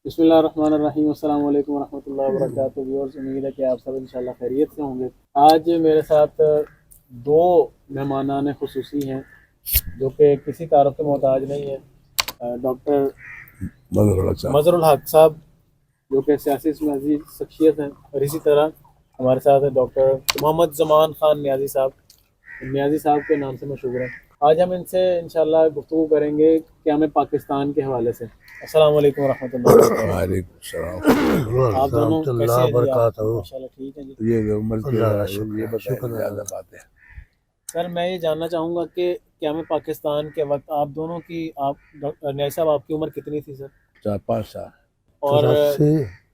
बिस्मिल्लाहिर्रहमानिर्रहीम। अस्सलाम वालेकुम वरहमतुल्लाहि वबरकातुहू। व्यूअर्स, उम्मीद है कि आप सब इंशाल्लाह खैरियत से होंगे। आज मेरे साथ दो मेहमानान खुसूसी हैं जो कि किसी तारुफ के मोहताज नहीं है। डॉक्टर मजहरुल हक साहब जो कि सियासी इसमें अजीज शख्सियत हैं, और इसी तरह हमारे साथ है डॉक्टर मोहम्मद ज़मान खान नियाज़ी साहब, नियाज़ी साहब के नाम से मशहूर हैं। आज हम इनसे इंशाल्लाह गुफ्तगू करेंगे क़याम पाकिस्तान के हवाले से। अस्सलाम वालेकुम वरहमतुल्लाहि वबरकातुहू। वालेकुम सलाम। आप दोनों कैसे हैं जी? आप बरकातहू। माशाल्लाह ठीक हैं जी। ये उम्र की ये बताएं शुक्र ज़्यादा बातें। सर, मैं ये जानना चाहूँगा कि क़याम पाकिस्तान के वक्त आप दोनों की, आप नियाज़ी साहब, आपकी उम्र कितनी थी सर? 4-5 साल। और 83।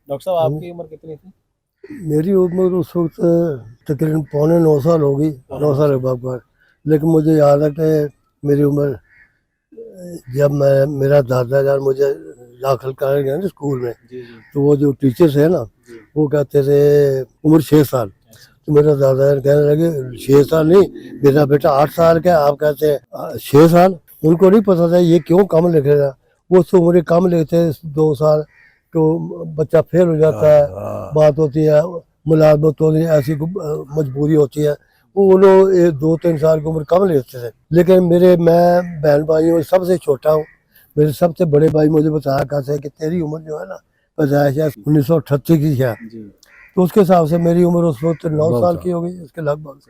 डॉक्टर साहब आपकी उम्र कितनी थी? मेरी उम्र उस वक्त तकरीबन 9.25 साल होगी, 9 साल के बाद। लेकिन मुझे याद है कि मेरी उम्र जब मेरा दादा जान मुझे दाखिल कराया गया ना स्कूल में, जी जी तो वो जो टीचर्स है ना, जी। वो कहते थे उम्र 6 साल। तो मेरा दादा जान कहने लगे 6 साल नहीं, मेरा बेटा 8 साल का है, आप कहते हैं 6 साल। उनको नहीं पता था ये क्यों कम लिखेगा, वो तो उम्र कम लिखते 2 साल तो बच्चा फेल हो जाता है, बात होती है, मुलाजमत होती है, ऐसी मजबूरी होती है। वो लोग 2-3 साल की उम्र कम लेते थे। लेकिन मैं बहन भाइयों में सबसे छोटा हूँ। मेरे सबसे बड़े भाई मुझे बताया करते कि तेरी उम्र जो है ना पैदाइश 1938 की है, जी। तो उसके हिसाब से मेरी उम्र उस वक्त 9 साल की हो गई, इसके लगभग।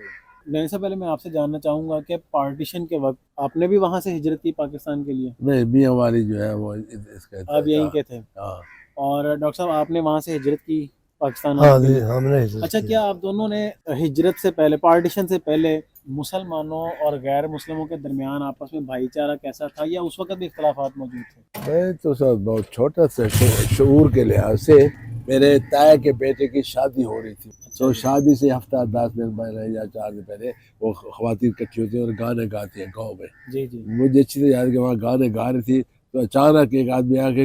नहीं, से पहले मैं आपसे जानना चाहूँगा कि पार्टीशन के वक्त आपने भी वहाँ से हिजरत की पाकिस्तान के लिए? नहीं, मियाँ वाली जो है वो इसका आप यहीं के थे? हाँ। और डॉक्टर साहब आपने वहाँ से हिजरत की पाकिस्तान हाँ आने के जी, लिए? हमने हिजरत अच्छा, की। क्या आप दोनों ने हिजरत से पहले, पार्टीशन से पहले, मुसलमानों और गैर मुस्लिमों के दरमियान आपस में भाईचारा कैसा था, या उस वक्त भी इख्तलाफात मौजूद थे? मैं तो सब बहुत छोटा सा शऊर के लिहाज से मेरे ताया के बेटे की शादी हो रही थी। तो शादी से हफ्ता 10 दिन पहले या 4 दिन पहले वो खवातीन इकट्ठी होती हैं और गाने गाती हैं गाँव में। जी जी। मुझे अच्छी तरह याद है कि वहाँ गाने गा रही थी, तो अचानक एक आदमी आके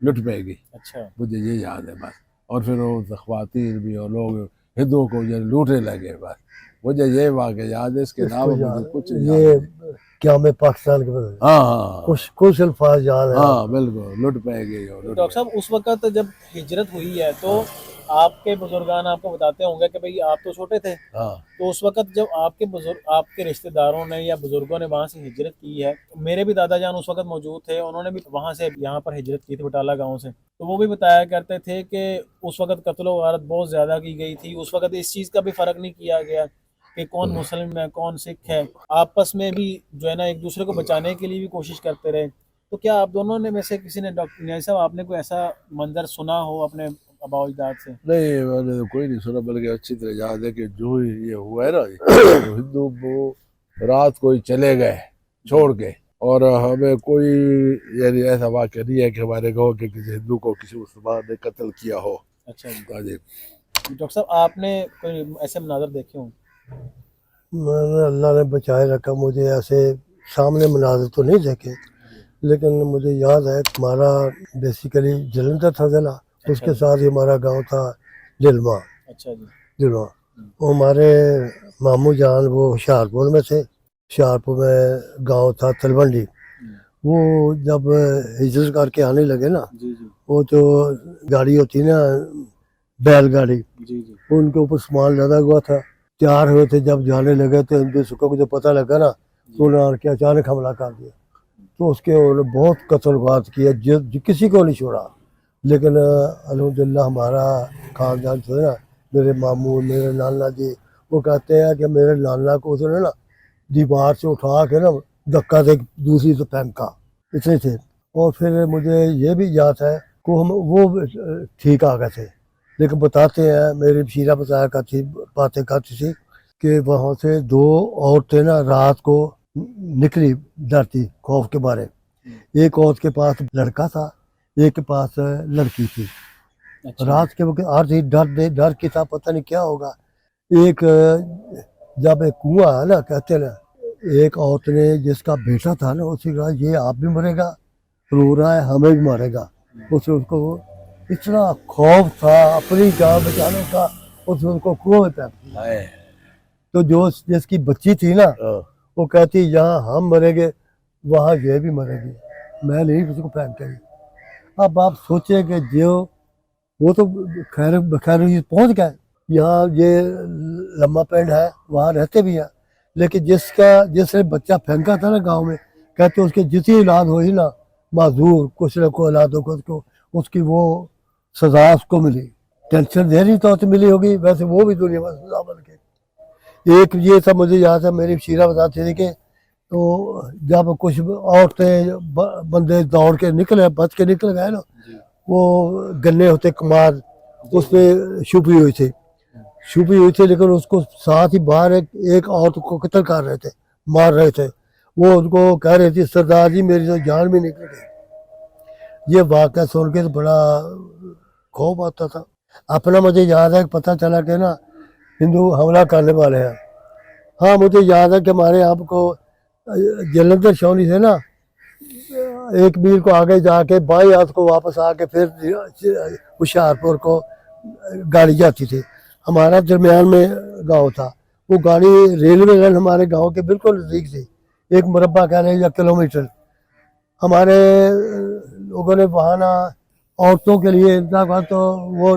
लुट पाएगी। अच्छा। मुझे ये याद है बस। और फिर वो ख्वातीन भी और लोग हिंदुओं को ये लूटने लगे बस। मुझे ये वाक़या याद है, इसके अलावा मुझे कुछ ये याद नहीं। क्या मैं पाकिस्तान के बदले हाँ कुछ अल्फाज याद है। हाँ बिल्कुल, लुट पाएगी और लुट डॉक्टर साहब, उस वक्त जब हिजरत हुई है तो आपके बुजुर्गान आपको बताते होंगे कि भाई आप तो छोटे थे, हाँ तो उस वक्त जब आपके रिश्तेदारों ने या बुजुर्गों ने वहाँ से हिजरत की है, मेरे भी दादा जान उस वक्त मौजूद थे, उन्होंने भी वहाँ से यहाँ पर हिजरत की थी बटाला गांव से, तो वो भी बताया करते थे कि उस वक्त कत्ल व गारत बहुत ज़्यादा की गई थी। उस वक्त इस चीज़ का भी फ़र्क नहीं किया गया कि कौन मुस्लिम है कौन सिख है, आपस में भी जो है ना एक दूसरे को बचाने के लिए भी कोशिश करते रहे। तो क्या आप दोनों ने में से किसी ने, डॉक्टर नियाज़ी साहब, आपने कोई ऐसा मंजर सुना हो अपने आबा अजदाद से? नहीं, मैंने तो कोई नहीं सुना, बल्कि अच्छी तरह याद है कि जो ये हुआ है ना, तो हिंदू वो रात को ही चले गए छोड़ के, और हमें कोई यानी ऐसा वाक़या नहीं है कि हमारे गाँव के किसी हिंदू को किसी मुसलमान ने कत्ल किया हो। अच्छा जी। हाँ जी। डॉक्टर साहब, आपने कोई ऐसे मनाजर देखे हों? मैंने, अल्लाह ने बचाए रखा, मुझे ऐसे सामने मनाजर तो नहीं देखे, लेकिन मुझे याद है हमारा बेसिकली जलंधर था ज़िला, उसके साथ ही हमारा गांव था दिलमा। अच्छा जी। दिलमा वो हमारे मामू जान वो होशियारपुर में थे। होशियारपुर में गांव था तलवंडी। वो जब हिजरत करके आने लगे ना, जी जी वो जो गाड़ी होती ना, बैलगाड़ी, जी जी। उनके ऊपर सामान लदा हुआ था। तैयार हुए थे, जब जाने लगे तो हिंदू सिखों को जो पता लगा ना, तो उन्होंने के अचानक हमला कर दिया। तो उसके उन्होंने बहुत कत्लवात किया, किसी को नहीं छोड़ा। लेकिन अल्हम्दुलिल्लाह हमारा खानदान जो है ना, मेरे मामू, मेरे नाना जी, वो कहते हैं कि मेरे नाना को उसने ना दीवार से उठा के ना धक्का दे दूसरी से फेंका, इतने थे। और फिर मुझे ये भी याद है कि हम वो ठीक आ गए थे। लेकिन बताते हैं, मेरी शीरा बताया करती, बातें करती थी कि वहाँ से 2 औरतें ना रात को निकली डरती खौफ के बारे। एक औरत के पास लड़का था, एक के पास लड़की थी। अच्छा। रात के वक्त आ रही, डर की था, पता नहीं क्या होगा। एक जब एक कुआं है ना, कहते ना, एक औरत ने जिसका बेटा था ना, उसने कहा ये आप भी मरेगा, रो रहा है, हमें भी मारेगा। उसने उसको इतना खौफ था अपनी जान बचाने का, उसने उसको कुएं में फेंक दिया। तो जो जिसकी बच्ची थी ना, वो कहती यहाँ हम मरेंगे वहाँ ये भी मरेगी। मैं नहीं उसको फेंक के। अब आप सोचें कि जो वो तो खैर खैर ये पहुंच गए, यहाँ ये लम्बा पेंड है वहाँ रहते भी हैं, लेकिन जिसने बच्चा फेंका था ना गांव में, कहते उसकी जितनी औलाद हुई ना माजूर, कुछ न कोई औलादों को उसको उसकी वो सजा उसको मिली। टेंशन देनी तो मिली होगी, वैसे वो भी दुनिया में सजा बन के। एक ये सब मुझे याद है, मेरी शीरा बताती थी कि तो जब कुछ औरतें बंदे दौड़ के निकले, बच के निकल गए ना, वो गन्ने होते कमाद उस पर छुपी हुई थी, लेकिन उसको साथ ही बाहर एक औरत को कत्ल कर रहे थे, मार रहे थे। वो उनको कह रही थी सरदार जी मेरी तो जान भी निकल गई। ये वाक़या सुन के तो बड़ा खौफ आता था। अपना मुझे याद है, पता चला कि ना हिंदू हमला करने वाले हैं। हाँ मुझे याद है कि हमारे यहाँ को जलंधर छावनी से ना 1 मील को आगे जाके बाई हाथ को वापस आके फिर होशियारपुर को गाड़ी जाती थी। हमारा दरमियान में गांव था, वो गाड़ी रेलवे लाइन हमारे गांव के बिल्कुल नज़दीक थी, 1 मुरब्बा कहने या किलोमीटर। हमारे लोगों ने वहाँ ना औरतों के लिए इंतजाम, तो वो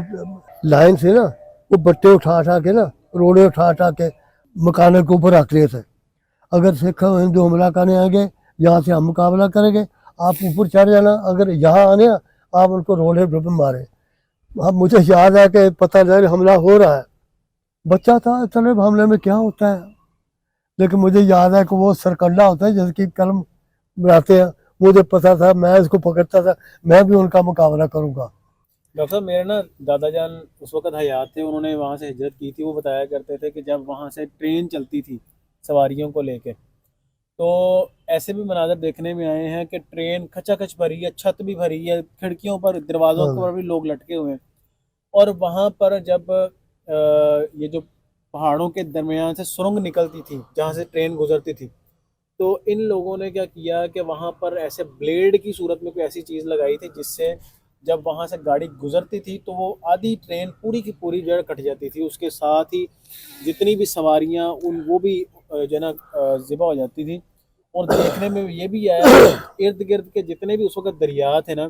लाइन से ना वो बट्टे उठा के ना रोड़े उठा के मकानों के ऊपर रख रहे थे। अगर सिख हिंदू हमला करने आएंगे, यहाँ से हम मुकाबला करेंगे, आप ऊपर चढ़ जाना, अगर यहाँ आने आप उनको रोड़े पे मारे। अब मुझे याद है कि पता लगा हमला हो रहा है, बच्चा था, चले हमले में क्या होता है, लेकिन मुझे याद है कि वो सरकंडा होता है जिसकी कलम बनाते हैं, मुझे पता था, मैं इसको पकड़ता था, मैं भी उनका मुकाबला करूंगा। डॉक्टर साहब मेरे ना दादा जान उस वक्त हयात थे, उन्होंने वहाँ से हिजरत की थी। वो बताया करते थे कि जब वहाँ से ट्रेन चलती थी सवारियों को लेके, तो ऐसे भी मनाजर देखने में आए हैं कि ट्रेन खचाखच भरी है, छत भी भरी है, खिड़कियों पर दरवाज़ों पर भी लोग लटके हुए हैं। और वहाँ पर जब ये जो पहाड़ों के दरमियान से सुरंग निकलती थी जहाँ से ट्रेन गुजरती थी, तो इन लोगों ने क्या किया कि वहाँ पर ऐसे ब्लेड की सूरत में कोई ऐसी चीज़ लगाई थी जिससे जब वहाँ से गाड़ी गुजरती थी तो वो आधी ट्रेन पूरी की पूरी जड़ कट जाती थी, उसके साथ ही जितनी भी सवारियाँ उन वो भी जो ना ज़िबा हो जाती थी। और देखने में ये भी आया इर्द गिर्द के जितने भी उस वक्त दरिया थे ना,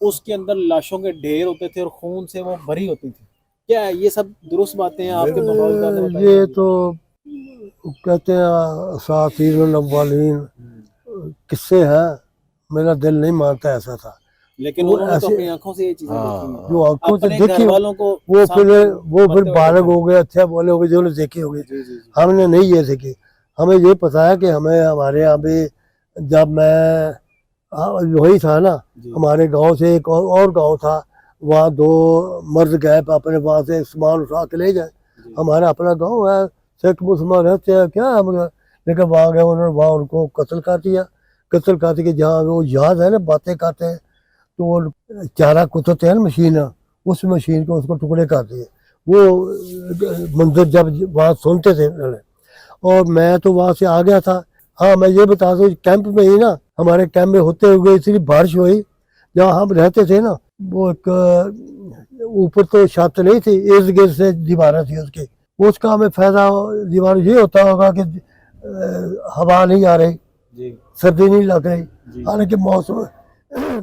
उसके अंदर लाशों के ढेर होते थे और खून से वो भरी होती थी। क्या है ये सब दुरुस्त बातें हैं आपके बाबा ने बताई? ये तो कहते हैं असातीरुल अव्वलीन किस्से हैं, मेरा दिल नहीं मानता ऐसा था, लेकिन उन्होंने तो अपनी आंखों से ये चीजें देखी हैं। जो आंखों से अपने देखी घर वालों को वो फिर मरते बालग हो गए, अच्छे बोले हो गए, जो देखी हो गई। जी जी जी हमने नहीं ये देखी। हमें ये पता है कि हमें हमारे यहाँ भी जब मैं वही था ना, जी हमारे गांव से एक और गांव था, वहाँ 2 मर्द गए अपने वहाँ से सामान उठा के ले जाए। जी हमारा अपना गांव है, सिख मुसलमान रहते हैं क्या हम, लेकिन वहाँ गए, उन्होंने वहाँ उनको कत्ल कर दिया। कत्ल करते कि जहाँ वो याद है ना बातें करते हैं, तो वो चारा कुतरते हैं ना मशीन, उस मशीन को उसको टुकड़े कर दिए। वो मंदिर जब वहाँ सुनते थे उन्होंने, और मैं तो वहाँ से आ गया था। हाँ मैं ये बता दूँ, कैंप में ही ना, हमारे कैंप में होते हुए इतनी बारिश हुई, जहाँ हम रहते थे ना, वो एक ऊपर तो छत नहीं थी, इर्द गिर्द से दीवारें थी उसकी। उसका हमें फायदा दीवार ये होता होगा कि हवा नहीं आ रही, जी सर्दी नहीं लग रही। जी हालांकि मौसम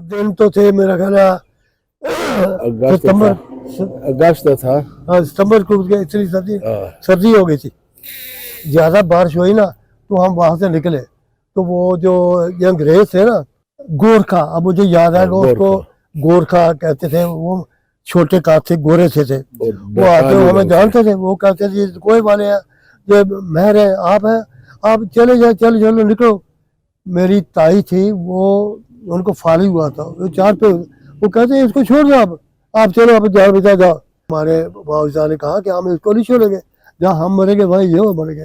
दिन तो थे मेरा ख्याल सितंबर, अगस्त था। हाँ सितंबर को इतनी सर्दी हाँ। सर्दी हो गई थी, ज़्यादा बारिश हुई ना, तो हम वहाँ से निकले। तो वो जो ये अंग्रेज थे ना, गोरखा, अब मुझे याद है कि उसको गोरखा कहते थे। वो छोटे काथे गोरे से थे, वो आते हुए हमें जानते थे। वो कहते थे कोई वाले हैं, ये महर है, आप हैं, आप चले जाए, चलो निकलो। मेरी ताई थी, वो उनको फाली हुआ था, वो 4 पे, वो कहते हैं इसको छोड़ दो, आप चलो, आप जाओ बेटा जाओ। हमारे बाबा ने कहा कि हम इसको नहीं छोड़ेंगे, जहाँ हम मरेंगे वहीं ये मरेंगे।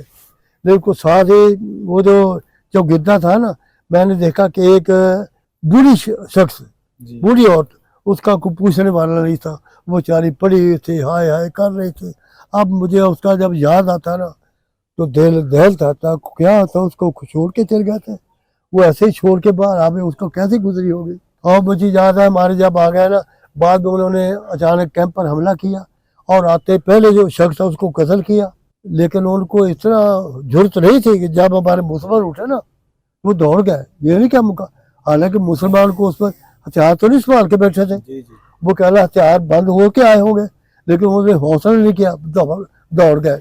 लेकिन कुछ साथ ही वो जो गिद्दा था ना, मैंने देखा कि एक बूढ़ी शख्स, जी बूढ़ी औरत, उसका कोई पूछने वाला नहीं था, वो चारी पड़ी हुई थी, हाय हाय कर रही थी। अब मुझे उसका जब याद आता ना, तो दिल दहलता था, क्या होता, उसको छोड़ के चल गए थे। वो ऐसे ही छोड़ के बाहर आ गए, उसको कैसे गुजरी होगी। और मुझे याद है हमारे जब आ गए ना, बाद में उन्होंने अचानक कैंप पर हमला किया, और आते पहले जो शख्स था उसको कत्ल किया। लेकिन उनको इतना जरूरत नहीं थी कि जब हमारे मुसलमान उठे ना, वो दौड़ गए। ये नहीं क्या मुका, हालांकि मुसलमान को उस पर हथियार तो नहीं संभाल के बैठे थे, जी जी वो कहला हथियार बंद हो के आए होंगे, लेकिन उन्होंने हौसला नहीं किया, दौड़ गए।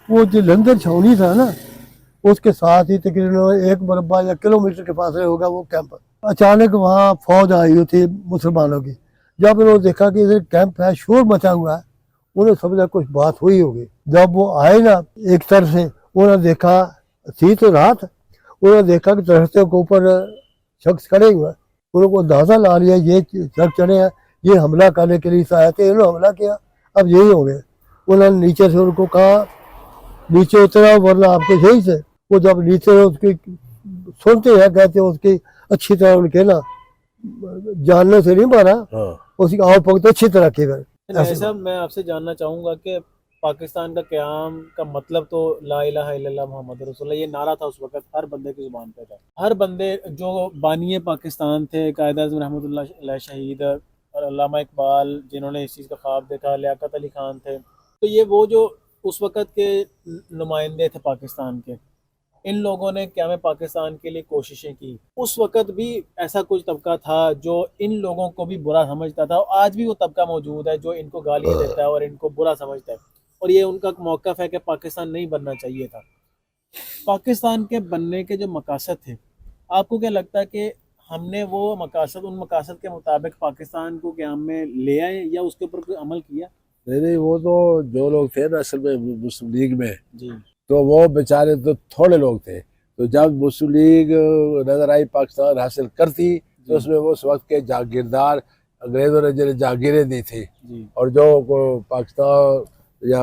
वो जो लंदन छावनी था ना, उसके साथ ही तकरीबन 1 मुरब्बा या किलोमीटर के फासले होगा वो कैंप। अचानक वहाँ फौज आई हुई थी मुसलमानों की। जब उन्होंने देखा कि इधर कैंप है, शोर मचा हुआ है, उन्हें समझा कुछ बात हुई होगी। जब वो आए ना एक तरफ से, उन्होंने देखा, थी तो रात, उन्होंने देखा कि दरख्तों के ऊपर शख्स खड़े हुए हैं। उनको अंदाजा ला लिया ये शख्स चढ़े हैं, ये हमला करने के लिए आए थे, इन्होंने हमला किया, अब यही हो गए। उन्होंने नीचे से उनको कहा नीचे उतरा वरना आपको यही से। वो जब नीचे उसकी सुनते हैं, कहते हैं उसकी अच्छी तरह उनके ना जानने से नहीं मारा, हाँ उसकी आओ पग अच्छी तरह की गए। भाई साहब, मैं आपसे जानना चाहूँगा कि पाकिस्तान का क़याम का मतलब तो ला इलाहा इल्लल्लाह मुहम्मद रसूलुल्लाह, ये नारा था उस वक्त, हर बंदे की ज़ुबान पे था। हर बंदे जो बानी पाकिस्तान थे, कायद आज़म रहमतुल्लाह अलैह शहीद और अल्लामा इकबाल, जिन्होंने इस चीज़ का ख्वाब देखा, लियाकत अली खान थे, तो ये वो जो उस वक़्त के नुमाइंदे थे पाकिस्तान के, इन लोगों ने क़याम पाकिस्तान के लिए कोशिशें की। उस वक़्त भी ऐसा कुछ तबका था जो इन लोगों को भी बुरा समझता था, और आज भी वो तबका मौजूद है जो इनको गालियाँ देता है और इनको बुरा समझता है, और ये उनका मौक़िफ़ है कि पाकिस्तान नहीं बनना चाहिए था। पाकिस्तान के बनने के जो मकासद थे, आपको क्या लगता है कि हमने वो मकासद, उन मकासद के मुताबिक पाकिस्तान को क़याम में ले आए या उसके ऊपर कोई अमल किया? नहीं, वो तो जो लोग थे ना असल में मुस्लिम लीग में, जी तो वो बेचारे तो थोड़े लोग थे। तो जब मुस्लिम लीग नजर आई पाकिस्तान हासिल करती, तो उसमें वो उस वक्त के जागीरदार, अंग्रेजों ने जो जागीरें दी थी, जी और जो पाकिस्तान या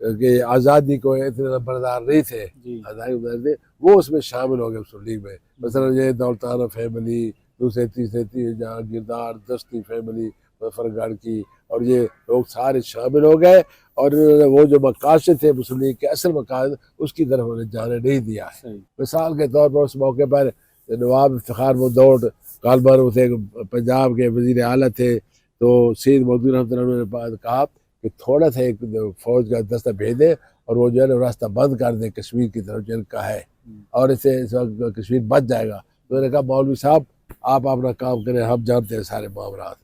कि आज़ादी को इतने बरदार नहीं थे, जी आज़ादी बरदार थे, वो उसमें शामिल हो गए मुस्लिम लीग में। मसलन ये दौलताना फैमिली, दूसरे तीसरे जागीरदार, दस्ती फैमिली, मुजफ्फरगढ़ की, और ये लोग सारे शामिल हो गए, और वो जो मकासद थे मुस्लिम लीग के असल मकासद, उसकी तरफ उन्हें जाने नहीं दिया है। सही। मिसाल के तौर पर उस मौके पर नवाब इफ्तिखार मुदौड़ कालबर थे, पंजाब के वज़ीर आला थे, तो सैयद मौदूद रहमतुल्लाह ने कहा कि थोड़ा सा एक फौज का दस्ता भेज दे और वो जो है ना रास्ता बंद कर दे कश्मीर की तरफ जिनका है, और इससे इस वक्त कश्मीर बच जाएगा। तो उन्होंने कहा मौलवी साहब आप अपना काम करें, हम जानते हैं सारे मामला।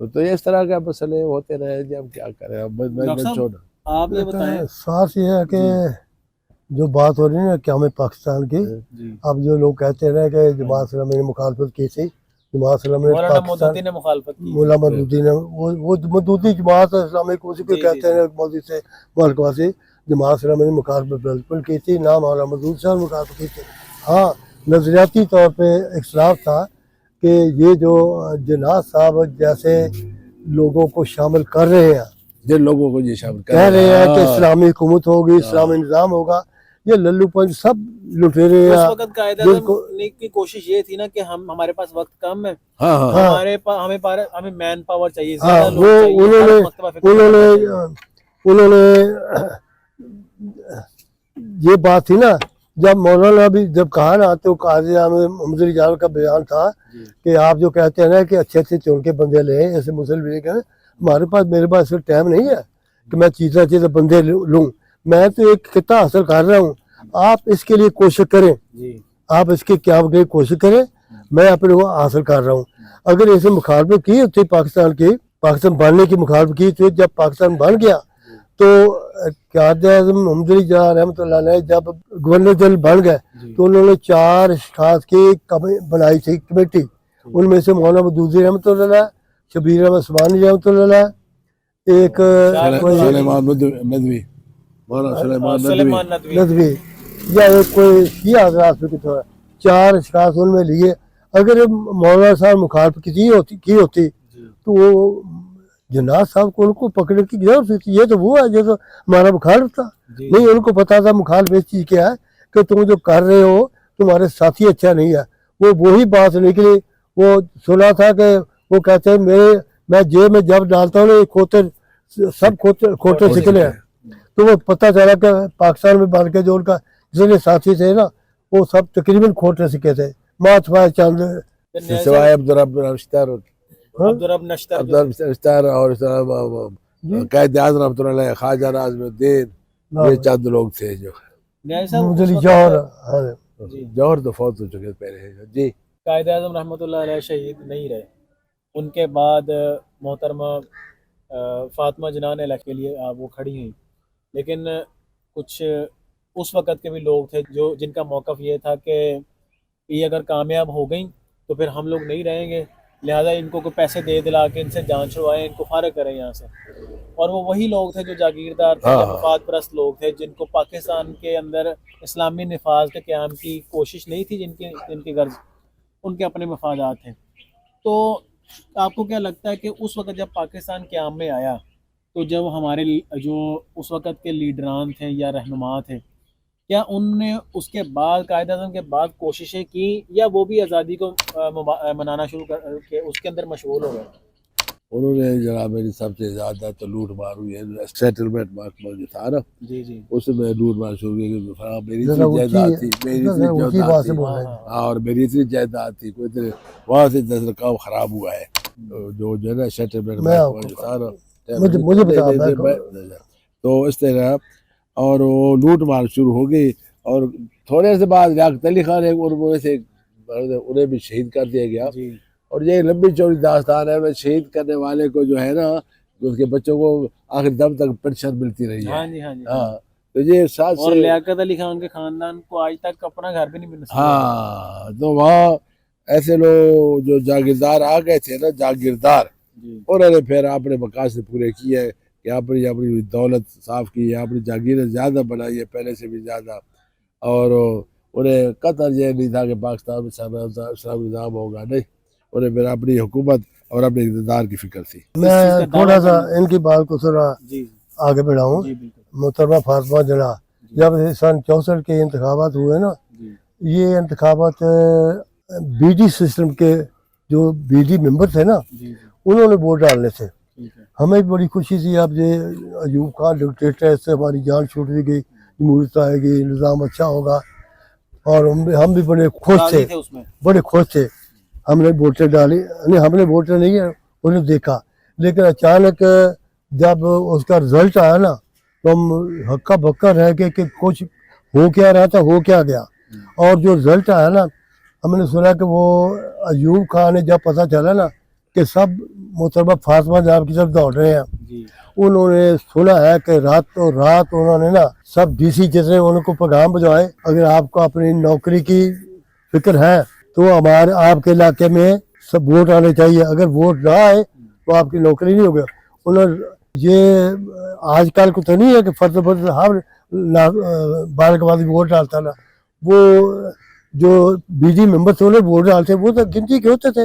तो इस तरह के मसले होते रहे जी, हम क्या करें। अब डॉक्टर साहब, छोड़ आप ये बताएं। साथ ये है कि जो बात हो रही है ना क़याम पाकिस्तान की, जी अब जो लोग कहते हैं कि जमात इस्लामी ने मुखालफत की थी, जमात इस्लामी ने मौलाना पाकिस्तान, मौदूदी ने मुखालफत की। मुला मदूदी ने, वो मदूदी जमात इस्लामी को उसी को जी, कहते जी, हैं, मौदूदी से मालकवासी जमात इस्लामी ने मुखालफत बिल्कुल की थी, ना मौलाना मदूद से मुखालफत की थी। हाँ, नजरियाती तौर पे इख्तिलाफ था कि ये जो जिन्ना साहब जैसे लोगों को शामिल कर रहे हैं, जिन लोगों को ये शामिल कह रहे हैं कि हाँ। इस्लामी हुकूमत होगी, इस्लामी निज़ाम होगा, ये लल्लू पंच सब लुटेरे उस हैं। वक्त कायद जिनको- आज़म ने की कोशिश ये थी ना कि हमारे पास वक्त कम है, हाँ हाँ हाँ। हमें मैन पावर चाहिए, हाँ, ज्यादा लोग वो चाहिए, हर उन्होंने मकतबा फिक्र करना चाहिए। उन्होंने ये बात थी ना, जब मौलाना भी जब कहा ना, तो काजी मोहम्मद रिजाल का बयान था जी। कि आप जो कहते हैं ना कि अच्छे अच्छे चुन के बंदे ले, ऐसे मुस्लिम लीग है, मेरे पास सिर्फ टाइम नहीं है कि मैं चीज़ बंदे लूँ। मैं तो एक खिता हासिल कर रहा हूँ, आप इसके लिए कोशिश करें, जी आप इसके क्या के कोशिश करें, मैं अपने को हासिल कर रहा हूँ। अगर ऐसे मुखालफत की होती पाकिस्तान की, पाकिस्तान बनने की मुखालफत की, तो जब पाकिस्तान बन गया तो कायद आज़म मोहम्मद रिज़ा रहमतुल्लाह ने जब गवर्नर जनरल बन गए, तो उन्होंने 4 अशखास की बनाई थी कमेटी। उनमें से मौलाना मदूदी रहमतुल्लाह, शबीर अहमद उस्मानी रहमतुल्लाह, एक सुलेमान नदवी, मौलाना सुलेमान सुलेमान नदवी, नदवी। नदवी, या एक कोई शिया हज़रात में कितना 4 अशखास उनमें लिए। अगर मौलाना साहब मुखालफत की होती तो वो जनाब साहब को उनको पकड़ने की जरूरत थी। ये तो वो है जो तो हमारा मुखालिफ था, जी। नहीं उनको पता था मुखालिफ इस चीज़ क्या है कि तुम जो कर रहे हो तुम्हारे साथी अच्छा नहीं है। वो वही बात निकली, वो सुना था कि वो कहते हैं मैं जेब में जब डालता हूँ खोते सब खोटे निकले हैं। तो वो पता चला कि पाकिस्तान में बन के जो उनका जितने साथी थे ना, वो सब तकरीबन खोटे सिक्के थे, मातफा चंद सिवाय अब्दुल नश्तर अब्दुल नश्तर और कायद आज़म रहमतुल्लाह, ख्वाजा नाज़िमुद्दीन, ये चंद लोग थे जो न्याय साहब, मुदली उस वक्त- जौहर। हाँ, जौहर तो फौत हो चुके पहले जी। قائد اعظم رحمۃ اللہ علیہ شہید نہیں رہے، ان کے بعد محترمہ فاطمہ جنان الہ کے لیے وہ کھڑی ہوئیں، لیکن کچھ اس وقت کے بھی لوگ تھے جو جن کا موقف یہ تھا کہ یہ اگر کامیاب ہو گئیں تو پھر ہم لوگ نہیں رہیں گے، لہٰذا ان کو کوئی پیسے دے دلا کے ان سے جان چھڑوائیں، ان کو فارغ کریں یہاں سے۔ اور وہ وہی لوگ تھے جو جاگیردار تھے، مفاد پرست لوگ تھے، جن کو پاکستان کے اندر اسلامی نفاذ کے قیام کی کوشش نہیں تھی، جن کی غرض ان کے اپنے مفادات ہیں۔ تو آپ کو کیا لگتا ہے کہ اس وقت جب پاکستان قیام میں آیا تو جب ہمارے جو اس وقت کے لیڈران تھے یا رہنما تھے، کیا ان نے اس کے بعد قائد اعظم کے بعد کوششیں کی، یا وہ بھی آزادی کو منانا شروع کر کے اس کے اندر مشغول ہو گئے؟ انہوں نے جناب میری سب سے زیادہ تو لوٹ مار ہوئی ہے، سیٹلمنٹ محکمہ جو تھا نا جی جی اس میں لوٹ مار شروع ہوئی، میری اتنی جائیداد تھی، اور میری اتنی جائیداد تھی، کوئی اتنے وہاں سے 10 کام خراب ہوا ہے، جو ہے نا سیٹلمنٹ محکمہ جو تھا نا تو اس طرح، اور وہ لوٹ مار شروع ہو گئی، اور تھوڑے سے بعد لیاقت علی خان انہیں بھی شہید کر دیا گیا۔ اور یہ لمبی چوڑی داستان ہے، انہیں شہید کرنے والے کو جو ہے نا اس کے بچوں کو آخر دم تک پنشن ملتی رہی ہے۔ ہاں تو یہ ساتھ اور لیاقت علی خان کے خاندان کو آج تک اپنا گھر بھی نہیں مل سکتا۔ ہاں تو وہاں ایسے لوگ جو جاگیردار آ گئے تھے نا، جاگیردار، انہوں نے پھر اپنے مقاصد پورے کیے کہ اپنی دولت صاف کی ہے، اپنی جاگیریں زیادہ بنائی ہے پہلے سے بھی زیادہ، اور انہیں قطر یہ نہیں تھا کہ پاکستان میں اسلامی نظام ہوگا، نہیں، انہیں پھر اپنی حکومت اور اپنے اقتدار کی فکر تھی۔ میں تھوڑا سا ان کی بات کو تھوڑا آگے بڑھاؤں۔ محترمہ فاطمہ جناح جب سن 64 کے انتخابات ہوئے نا، یہ انتخابات بی ڈی سسٹم کے جو بی ڈی ممبر تھے نا، انہوں نے ووٹ ڈالنے تھے۔ ہمیں بڑی خوشی تھی، اب یہ ایوب خان ڈکٹیٹر سے ہماری جان چھوٹ بھی گئی، جمہوریت آئے گی، نظام اچھا ہوگا، اور ہم بھی بڑے خوش تھے، بڑے خوش تھے۔ ہم نے ووٹیں ڈالی، نہیں ہم نے ووٹیں نہیں انہیں دیکھا، لیکن اچانک جب اس کا رزلٹ آیا نا تو ہم ہکا بکا رہ گئے کہ کچھ ہو کیا رہا تھا، ہو کیا گیا۔ اور جو رزلٹ آیا نا، ہم نے سنا کہ وہ ایوب خان نے جب پتہ چلا نا کہ سب محترمہ فاطمہ جناح کی طرف دوڑ رہے ہیں، انہوں نے سنا ہے کہ رات انہوں نے نا سب ڈی سی جتنے ان کو پیغام بھجوائے، اگر آپ کو اپنی نوکری کی فکر ہے تو آپ کے علاقے میں سب ووٹ آنے چاہیے، اگر ووٹ نہ آئے تو آپ کی نوکری نہیں ہوگی۔ انہوں یہ آج کل کو تو نہیں ہے کہ فرض ہر بال کے بعد ووٹ ڈالتا نا، وہ جو بی ڈی ممبر تھے انہیں ووٹ ڈالتے، وہ تو گنتی کے ہوتے تھے،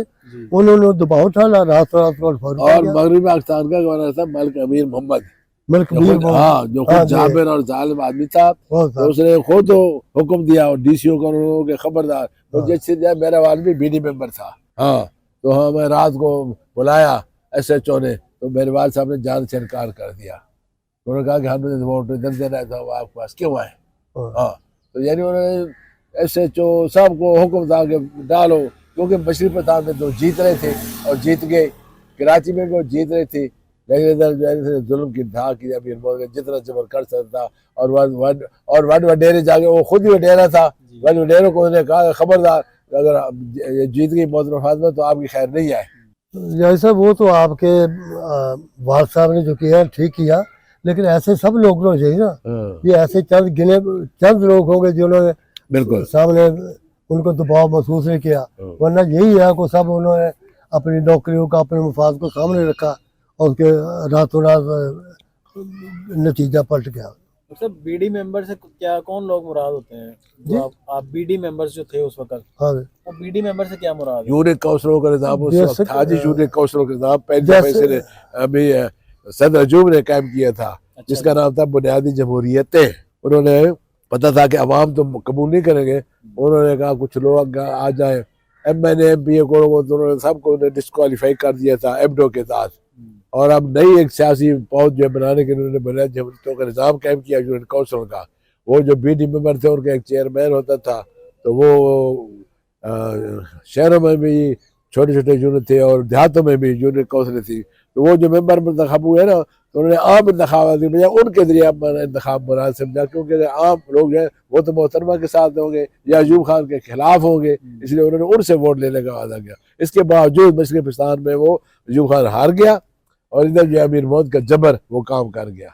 انہوں نے دباؤ اٹھانا رات اور مغربی پاکستان کا گورنر تھا ملک امیر محمد، ہاں جو خود جابر اور ظالم آدمی تھا، اس نے خود حکم دیا اور ڈی سی او کو کہ خبردار، تو جس سے میرا والد بھی بی ڈی ممبر تھا، ہاں تو ہمیں رات کو بلایا ایس ایچ او نے، تو میرے والد صاحب نے جان سے انکار کر دیا، انہوں نے کہا کہ ہم نے ووٹ ادھر دینا ہے تو آپ کے پاس کیوں آئے؟ ہاں تو یعنی انہوں نے ایس ایچ او سب کو حکم تھا کہ ڈالو، کیونکہ مشرق پٹھان میں تو جیت رہے تھے اور جیت گئے، کراچی میں بھی وہ جیت رہے تھے، لیکن ادھر ظلم کی دھا کی جتنا جبر کر سکتا، اور ون وڈیرے جا کے وہ خود ہی وڈیرا تھا، ون وڈیروں کو انہوں نے کہا خبردار اگر جیت گئی محترمہ فاطمہ تو آپ کی خیر نہیں آئے۔ جیسا وہ تو آپ کے والد صاحب نے جو کیا ٹھیک کیا، لیکن ایسے سب لوگ ہونے چاہیے نا، یہ ایسے چند لوگ ہوں گے جنہوں نے بالکل سامنے ان کو دباؤ محسوس نہیں کیا، ورنہ یہی ہے کہ سب انہوں نے اپنی نوکریوں کا اپنے مفاد کو سامنے رکھا اور اس کے راتوں رات نتیجہ پلٹ گیا۔ سب بی ڈی ممبر سے کیا کون لوگ مراد ہوتے ہیں؟ جی آپ بی ڈی ممبرز جو تھے اس وقت، ہاں وہ بی ڈی ممبر سے کیا مراد ہے؟ یونٹ کونسلوں کا نظام اس وقت تھا جی، یونٹ کونسلوں کا نظام پہلے فیصلے نے ابھی صدر اجوب نے قائم کیا تھا، جس کا نام تھا بنیادی جمہوریتیں۔ انہوں نے پتا تھا کہ عوام تو قبول نہیں کریں گے، انہوں نے کہا کچھ لوگ آ جائیں، M N A M P A کو انہوں نے سب کو ڈسکوالیفائی کر دیا تھا ایبڈو کے ساتھ، اور اب نئی ایک سیاسی پہنچ جو بنانے کے انہوں نے بنیادی جمہوریتوں کا نظام قائم کیا یونٹ کونسل کا۔ وہ جو بی ڈی ممبر تھے ان کا ایک چیئرمین ہوتا تھا، تو وہ شہروں میں بھی چھوٹے چھوٹے یونٹ تھے اور دیہاتوں میں بھی یونٹ کونسل تھی، تو وہ جو ممبر منتخب ہوئے نا تو انہوں نے عام انتخابات کی بجائے ان کے ذریعے انتخاب مراد سمجھا، کیونکہ اگر عام لوگ ہیں وہ تو محترمہ کے ساتھ ہوں گے یا ایوب خان کے خلاف ہوں گے، اس لیے انہوں نے ان سے ووٹ لینے کا وعدہ کیا۔ اس کے باوجود مشرقی پاکستان میں وہ ایوب خان ہار گیا اور ادھر جو امیر محمد کا جبر وہ کام کر گیا۔